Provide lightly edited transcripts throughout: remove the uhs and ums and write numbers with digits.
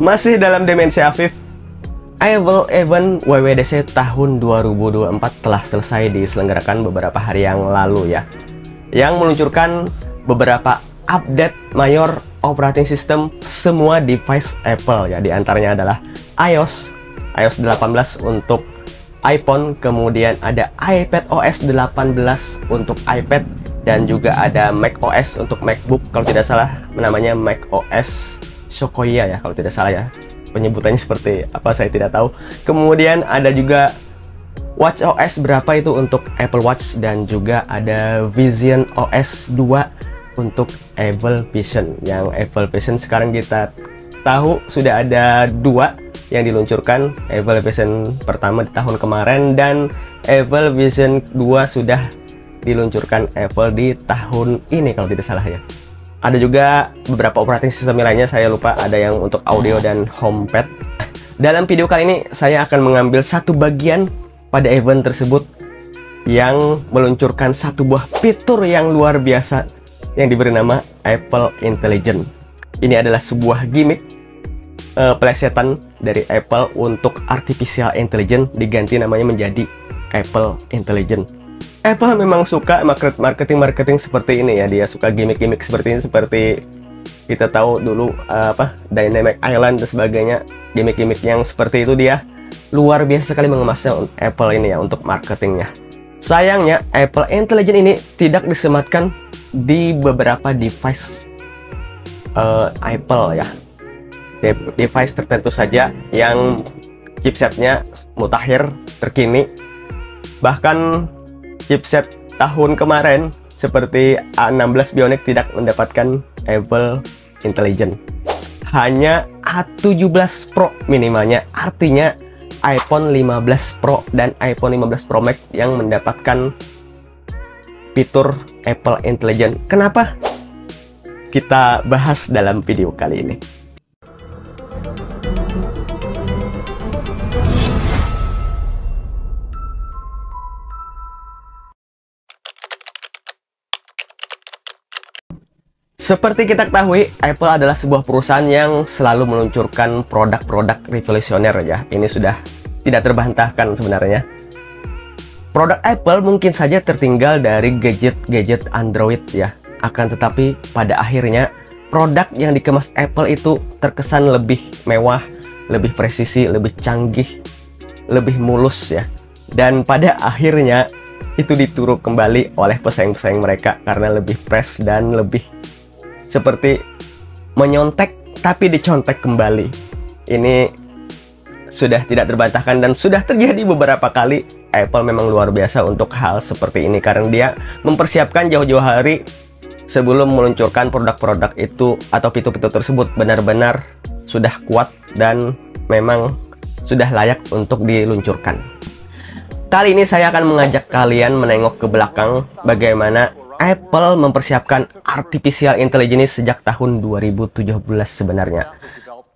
Masih dalam dimensi Afif, Apple Event WWDC tahun 2024 telah selesai diselenggarakan beberapa hari yang lalu ya, yang meluncurkan beberapa update mayor operating system semua device Apple ya. Di antaranya adalah iOS 18 untuk iPhone, kemudian ada iPadOS 18 untuk iPad, dan juga ada macOS untuk MacBook, kalau tidak salah namanya macOS Sequoia ya, kalau tidak salah ya. Penyebutannya seperti apa saya tidak tahu. Kemudian ada juga watchOS berapa itu untuk Apple Watch, dan juga ada visionOS 2 untuk Apple Vision. Yang Apple Vision sekarang kita tahu sudah ada 2 yang diluncurkan. Apple Vision pertama di tahun kemarin, dan Apple Vision 2 sudah diluncurkan Apple di tahun ini kalau tidak salah ya. Ada juga beberapa operating system lainnya, saya lupa, ada yang untuk audio dan HomePad. Dalam video kali ini saya akan mengambil satu bagian pada event tersebut yang meluncurkan satu buah fitur yang luar biasa yang diberi nama Apple Intelligence. Ini adalah sebuah gimmick plesetan dari Apple untuk Artificial Intelligence, diganti namanya menjadi Apple Intelligence. Apple memang suka marketing seperti ini ya, dia suka gimmick-gimmick seperti ini, seperti kita tahu dulu Dynamic Island dan sebagainya. Gimmick-gimmick yang seperti itu dia luar biasa sekali mengemasnya Apple ini ya untuk marketingnya. Sayangnya Apple Intelligence ini tidak disematkan di beberapa device Apple ya. Device tertentu saja yang chipsetnya mutakhir terkini. Bahkan chipset tahun kemarin seperti A16 Bionic tidak mendapatkan Apple Intelligence. Hanya A17 Pro minimalnya. Artinya iPhone 15 Pro dan iPhone 15 Pro Max yang mendapatkan fitur Apple Intelligence. Kenapa? Kita bahas dalam video kali ini. Seperti kita ketahui, Apple adalah sebuah perusahaan yang selalu meluncurkan produk-produk revolusioner ya. Ini sudah tidak terbantahkan sebenarnya. Produk Apple mungkin saja tertinggal dari gadget-gadget Android ya. Akan tetapi pada akhirnya produk yang dikemas Apple itu terkesan lebih mewah, lebih presisi, lebih canggih, lebih mulus ya. Dan pada akhirnya itu dituruk kembali oleh pesaing-pesaing mereka karena lebih fresh dan lebih seperti menyontek tapi dicontek kembali. Ini sudah tidak terbantahkan dan sudah terjadi beberapa kali. Apple memang luar biasa untuk hal seperti ini karena dia mempersiapkan jauh-jauh hari sebelum meluncurkan produk-produk itu atau fitur-fitur tersebut benar-benar sudah kuat dan memang sudah layak untuk diluncurkan. Kali ini saya akan mengajak kalian menengok ke belakang bagaimana Apple mempersiapkan Artificial Intelligence sejak tahun 2017 sebenarnya.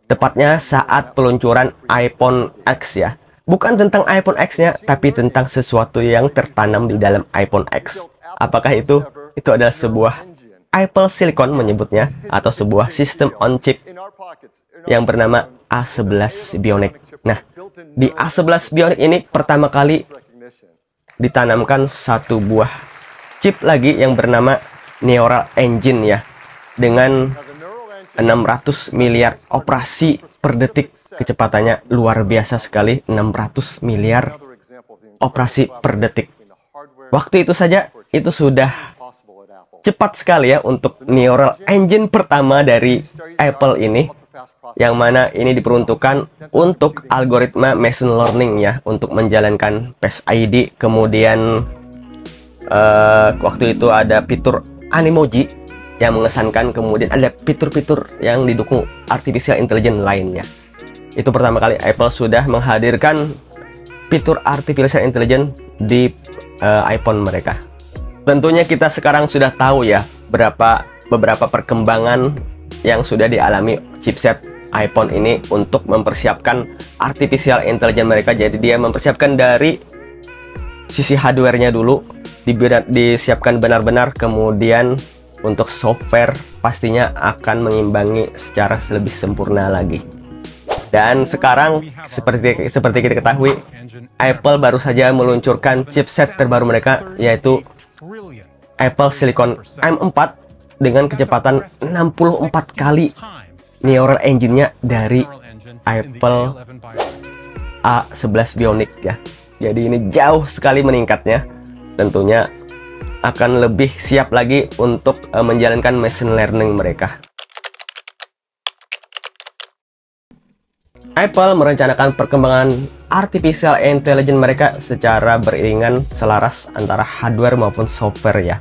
Tepatnya saat peluncuran iPhone X ya. Bukan tentang iPhone X-nya, tapi tentang sesuatu yang tertanam di dalam iPhone X. Apakah itu? Itu adalah sebuah Apple Silicon menyebutnya, atau sebuah sistem on chip yang bernama A11 Bionic. Nah, di A11 Bionic ini pertama kali ditanamkan satu buah chip lagi yang bernama Neural Engine ya, dengan 600 miliar operasi per detik. Kecepatannya luar biasa sekali, 600 miliar operasi per detik. Waktu itu saja itu sudah cepat sekali ya untuk Neural Engine pertama dari Apple ini, yang mana ini diperuntukkan untuk algoritma machine learning ya, untuk menjalankan Face ID. Kemudian waktu itu ada fitur Animoji yang mengesankan, kemudian ada fitur-fitur yang didukung Artificial Intelligence lainnya. Itu pertama kali Apple sudah menghadirkan fitur Artificial Intelligence di iPhone mereka. Tentunya kita sekarang sudah tahu ya beberapa perkembangan yang sudah dialami chipset iPhone ini untuk mempersiapkan Artificial Intelligence mereka. Jadi dia mempersiapkan dari sisi hardware-nya dulu, disiapkan benar-benar, kemudian untuk software pastinya akan mengimbangi secara lebih sempurna lagi. Dan sekarang seperti kita ketahui, Apple baru saja meluncurkan chipset terbaru mereka, yaitu Apple Silicon M4 dengan kecepatan 64 kali neural engine-nya dari Apple A11 Bionic ya. Jadi ini jauh sekali meningkatnya. Tentunya akan lebih siap lagi untuk menjalankan machine learning mereka. Apple merencanakan perkembangan artificial intelligence mereka secara beriringan selaras antara hardware maupun software ya.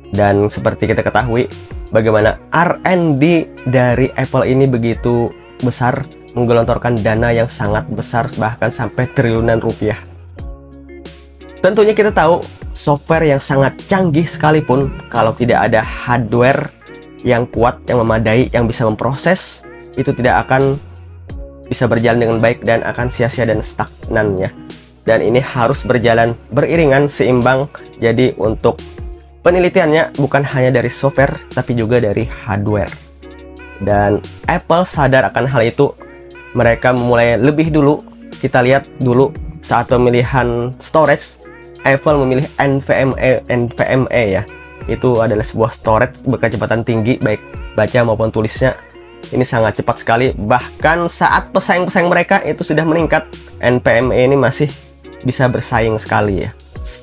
Dan seperti kita ketahui, bagaimana R&D dari Apple ini begitu besar, menggelontorkan dana yang sangat besar, bahkan sampai triliunan rupiah. Tentunya kita tahu, software yang sangat canggih sekalipun, kalau tidak ada hardware yang kuat, yang memadai, yang bisa memproses, itu tidak akan bisa berjalan dengan baik dan akan sia-sia dan stagnan ya. Dan ini harus berjalan beriringan, seimbang. Jadi untuk penelitiannya bukan hanya dari software, tapi juga dari hardware. Dan Apple sadar akan hal itu. Mereka memulai lebih dulu. Kita lihat dulu saat pemilihan storage, Apple memilih NVMe ya. Itu adalah sebuah storage berkecepatan tinggi, baik baca maupun tulisnya. Ini sangat cepat sekali. Bahkan saat pesaing-pesaing mereka itu sudah meningkat, NVMe ini masih bisa bersaing sekali ya.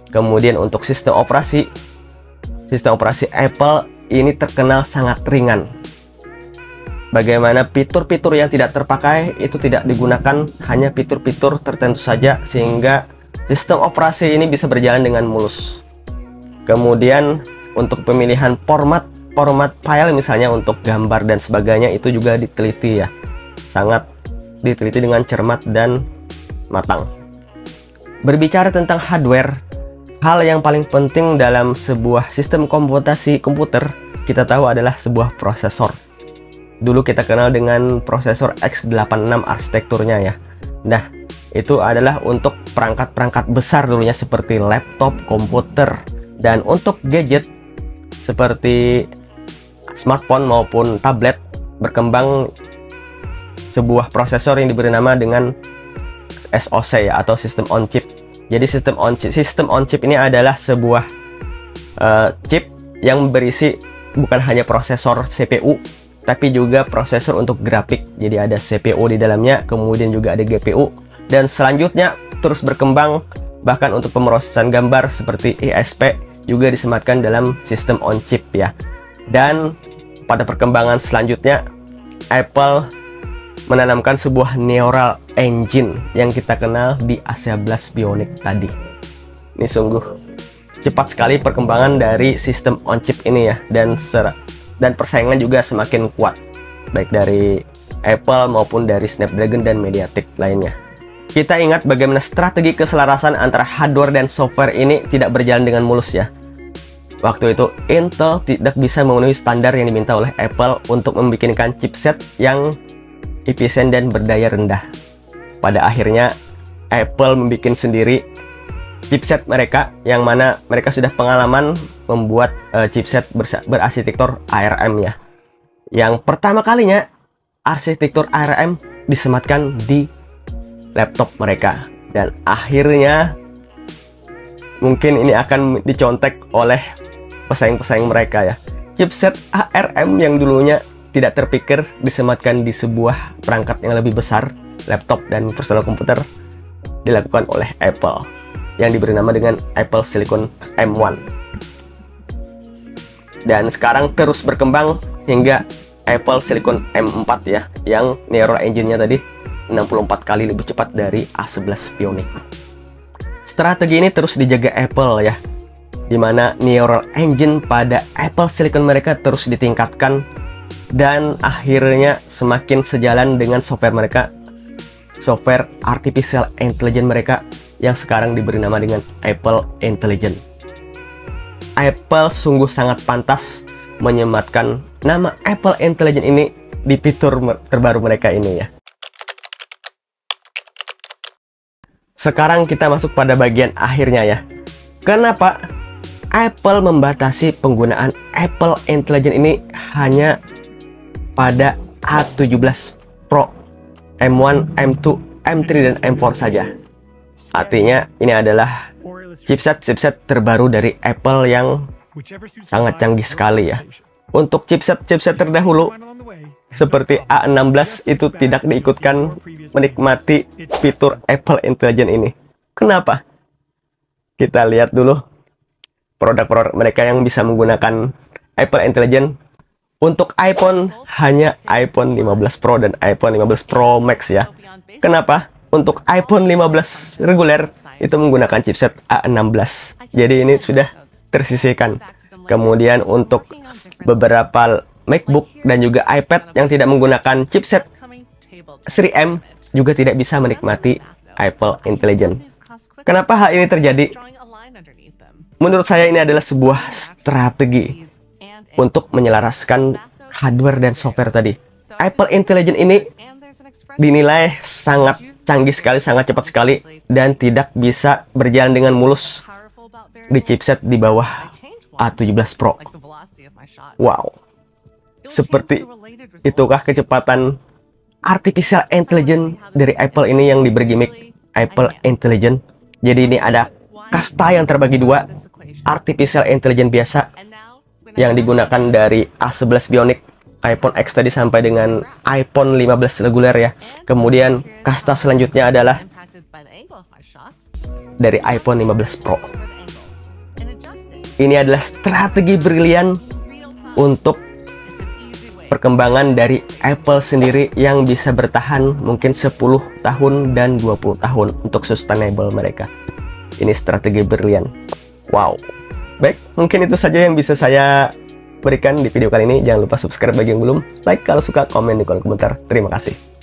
Kemudian untuk sistem operasi Apple ini terkenal sangat ringan. Bagaimana fitur-fitur yang tidak terpakai itu tidak digunakan, hanya fitur-fitur tertentu saja, sehingga sistem operasi ini bisa berjalan dengan mulus. Kemudian untuk pemilihan format file misalnya untuk gambar dan sebagainya itu juga diteliti ya. Sangat diteliti dengan cermat dan matang. Berbicara tentang hardware, hal yang paling penting dalam sebuah sistem komputasi komputer kita tahu adalah sebuah prosesor. Dulu kita kenal dengan prosesor x86 arsitekturnya ya. Nah, itu adalah untuk perangkat-perangkat besar dulunya seperti laptop, komputer, dan untuk gadget seperti smartphone maupun tablet berkembang sebuah prosesor yang diberi nama dengan SoC ya, atau sistem on chip. Jadi sistem on chip ini adalah sebuah chip yang berisi bukan hanya prosesor CPU, tapi juga prosesor untuk grafik. Jadi ada CPU di dalamnya, kemudian juga ada GPU, dan selanjutnya terus berkembang bahkan untuk pemrosesan gambar seperti ISP juga disematkan dalam sistem on chip ya. Dan pada perkembangan selanjutnya, Apple menanamkan sebuah neural engine yang kita kenal di A11 Bionic tadi. Ini sungguh cepat sekali perkembangan dari sistem on chip ini ya, dan persaingan juga semakin kuat baik dari Apple maupun dari Snapdragon dan MediaTek lainnya. Kita ingat bagaimana strategi keselarasan antara hardware dan software ini tidak berjalan dengan mulus ya. Waktu itu Intel tidak bisa memenuhi standar yang diminta oleh Apple untuk membikinkan chipset yang efisien dan berdaya rendah. Pada akhirnya Apple membuat sendiri chipset mereka, yang mana mereka sudah pengalaman membuat chipset berarsitektur ARM ya. Yang pertama kalinya arsitektur ARM disematkan di laptop mereka, dan akhirnya mungkin ini akan dicontek oleh pesaing-pesaing mereka ya. Chipset ARM yang dulunya tidak terpikir disematkan di sebuah perangkat yang lebih besar, laptop dan personal komputer, dilakukan oleh Apple yang diberi nama dengan Apple Silicon M1. Dan sekarang terus berkembang hingga Apple Silicon M4 ya, yang neural engine-nya tadi 64 kali lebih cepat dari A11 Bionic. Strategi ini terus dijaga Apple ya, dimana neural engine pada Apple Silicon mereka terus ditingkatkan, dan akhirnya semakin sejalan dengan software mereka, software artificial intelligence mereka yang sekarang diberi nama dengan Apple Intelligence. Apple sungguh sangat pantas menyematkan nama Apple Intelligence ini di fitur terbaru mereka ini ya. Sekarang kita masuk pada bagian akhirnya ya. Kenapa Apple membatasi penggunaan Apple Intelligence ini hanya pada A17 Pro M1, M2, M3, dan M4 saja. Artinya ini adalah chipset terbaru dari Apple yang sangat canggih sekali ya. Untuk chipset terdahulu seperti A16 itu tidak diikutkan menikmati fitur Apple Intelligence ini. Kenapa? Kita lihat dulu produk-produk mereka yang bisa menggunakan Apple Intelligence. Untuk iPhone hanya iPhone 15 Pro dan iPhone 15 Pro Max ya. Kenapa? Untuk iPhone 15 reguler itu menggunakan chipset A16. Jadi ini sudah tersisihkan. Kemudian untuk beberapa MacBook dan juga iPad yang tidak menggunakan chipset 3M juga tidak bisa menikmati Apple Intelligence. Kenapa hal ini terjadi? Menurut saya ini adalah sebuah strategi untuk menyelaraskan hardware dan software tadi. Apple Intelligence ini dinilai sangat canggih sekali, sangat cepat sekali, dan tidak bisa berjalan dengan mulus di chipset di bawah A17 Pro. Wow, seperti itukah kecepatan artificial intelligence dari Apple ini yang diberi gimmick Apple Intelligence? Jadi ini ada kasta yang terbagi dua, artificial intelligence biasa yang digunakan dari A11 Bionic, iPhone X tadi sampai dengan iPhone 15 reguler ya. Kemudian kasta selanjutnya adalah dari iPhone 15 Pro. Ini adalah strategi brilian untuk perkembangan dari Apple sendiri yang bisa bertahan mungkin 10 tahun dan 20 tahun untuk sustainable mereka. Ini strategi brilian. Wow. Baik, mungkin itu saja yang bisa saya berikan di video kali ini. Jangan lupa subscribe bagi yang belum, like kalau suka, komen di kolom komentar. Terima kasih.